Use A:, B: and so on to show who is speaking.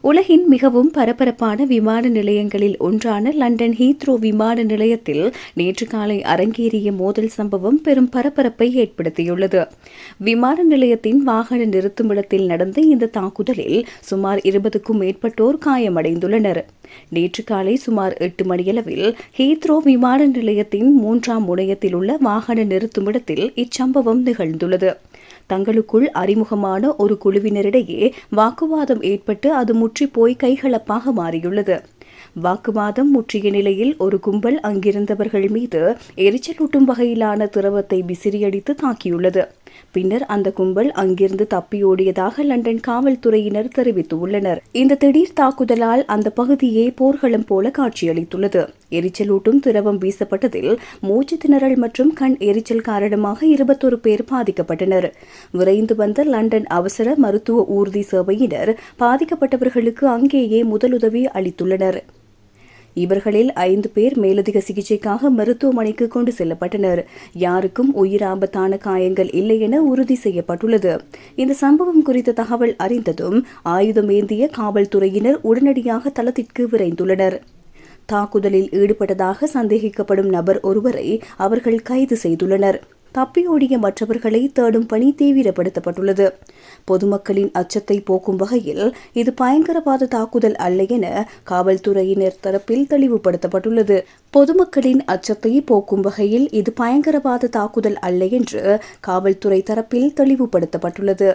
A: உலகின் மிகவும் பரபரப்பான விமான நிலையங்களில் ஒன்றான லண்டன் ஹீத்ரோ விமான நிலையத்தில் நேற்று காலை அரங்கேறிய மோதல் சம்பவம் பெரும் பரபரப்பை ஏற்படுத்தியுள்ளது. விமான நிலையத்தின் வாகன நிறுத்துமிடத்தில் நடந்த இந்த தாக்குதலில் சுமார் 20க்கும் மேற்பட்டோர் காயமடைந்துள்ளனர். நேற்று காலை சுமார் 8 மணியளவில் ஹீத்ரோ விமான நிலையத்தின் 3ஆம் முனையத்தில் உள்ள வாகன நிறுத்துமிடத்தில் இச்சம்பவம் நிகழ்ந்துள்ளது. தங்களுக்குள் அறிமுகமான ஒரு குழுவினரிடையே வாக்குவாதம் ஏற்பட்டு அது முற்றிப்போய் கைகலப்பாக மாறியுள்ளது. வாக்குவாதம் முற்றிய நிலையில் ஒரு கும்பல் அங்கிருந்தவர்கள் மீது எரிச்சலூட்டும் வகையிலான திரவத்தை விசிறியடித்து தாக்கியுள்ளது. பின்னர் அந்த கும்பல் அங்கிருந்து தப்பியோடியதாக லண்டன் காவல்துறையினர் தெரிவித்துள்ளனர். இந்த திடீர் தாக்குதலால் அந்த பகுதியே போர்க்களம் போல காட்சியளித்துள்ளது. எரிச்சலூட்டும் திரவம் வீசப்பட்டதில் மூச்சு திணறல் மற்றும் கண் எரிச்சல் காரணமாக 21 பேர் பாதிக்கப்பட்டனர். விரைந்து வந்த லண்டன் அவசர மருத்துவ ஊர்தி சேவையினர் பாதிக்கப்பட்டவர்களுக்கு அங்கேயே முதலுதவி அளித்துள்ளனர். இவர்களில் 5 பேர் மேலதிக சிகிச்சைக்காக மருத்துவமனைக்கு கொண்டு செல்லப்பட்டனர். யாருக்கும் உயிர் ஆபத்தான காயங்கள் இல்லை என உறுதி செய்யப்பட்டுள்ளது. இந்த சம்பவம் குறித்த தகவல் அறிந்ததும் ஆயுதமேந்திய காவல்துறையினர் உடனடியாக தளத்திற்கு விரைந்துள்ளனர். தாக்குதலில் ஈடுபட்டதாக சந்தேகிக்கப்படும் நபர் ஒருவரை அவர்கள் கைது செய்துள்ளனர். தப்பியோடிய மற்றவர்களை தேடும் பணி தீவிரப்படுத்தப்பட்டுள்ளது. பொதுமக்களின் அச்சத்தை போக்கும் வகையில் இது பயங்கரவாத தாக்குதல் அல்ல என காவல்துறையினர் தரப்பில் தெளிவுபடுத்தப்பட்டுள்ளது. பொதுமக்களின் அச்சத்தை போக்கும் வகையில் இது பயங்கரவாத தாக்குதல் அல்ல என்று காவல்துறை தரப்பில் தெளிவுபடுத்தப்பட்டுள்ளது.